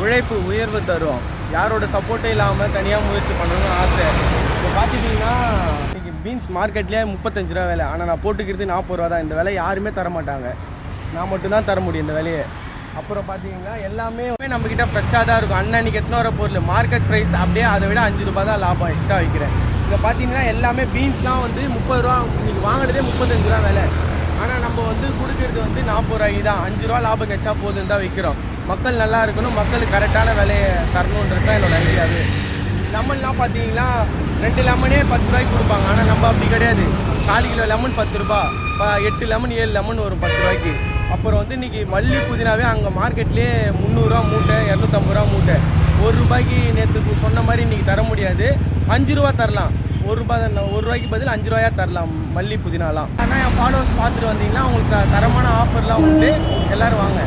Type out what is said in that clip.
உழைப்பு உயர்வு தரும். யாரோட சப்போர்ட்டே இல்லாமல் தனியாக முயற்சி பண்ணணும்னு ஆசை. இப்போ பார்த்துட்டிங்கன்னா இன்றைக்கி பீன்ஸ் மார்க்கெட்லேயே 35 ரூபா விலை. ஆனால் நான் போட்டுக்கிறது 40 ரூபா தான். இந்த விலை யாருமே தர மாட்டாங்க, நான் மட்டும்தான் தர முடியும் இந்த விலையை. அப்புறம் பார்த்தீங்கன்னா எல்லாமே நம்மக்கிட்ட ஃப்ரெஷ்ஷாக தான் இருக்கும். அன்னைக்கு எத்தனை வர பொருள் மார்க்கெட் ப்ரைஸ் அப்படியே அதை விட 5 ரூபா தான் லாபம் எக்ஸ்ட்ரா வைக்கிறேன். இங்கே பார்த்தீங்கன்னா எல்லாமே பீன்ஸ்லாம் வந்து 30 ரூபா, இன்றைக்கி வாங்குறதே 35 ரூபா விலை. ஆனால் நம்ம வந்து கொடுக்குறது வந்து 40 ரூபாய்க்கு தான். 5 ரூபா லாபம் கிடைச்சா போதுன்னு தான் வைக்கிறோம். மக்கள் நல்லா இருக்கணும், மக்களுக்கு கரெக்டான விலையை தரணுன்றது தான் என்னோட ஐடியாவே. லெமன்லாம் பார்த்தீங்கன்னா 2 லெமனே 10 ரூபாய்க்கு கொடுப்பாங்க. ஆனால் நம்ம அப்படி கிடையாது. 4 கிலோ லெமன் 10 ரூபா, 8 லெமன் 7 லெமன் வரும் 10 ரூபாய்க்கு. அப்புறம் வந்து இன்றைக்கி மல்லி புதினாவே அங்கே மார்க்கெட்லேயே 300 ரூபா மூட்டை, 250 ரூபா மூட்டை. 1 ரூபாய்க்கு நேற்று சொன்ன மாதிரி இன்றைக்கி தர முடியாது. 5 ரூபா தரலாம். 1 ரூபா தான், 1 ரூபாய்க்கு பதில் 5 ரூபாயா தரலாம் மல்லி புதினாலாம். ஆனால் என் ஃபாலோவர்ஸ் பார்த்துட்டு வந்தீங்கன்னா உங்களுக்கு தரமான ஆஃபர்லாம் உண்டு. எல்லோரும் வாங்க.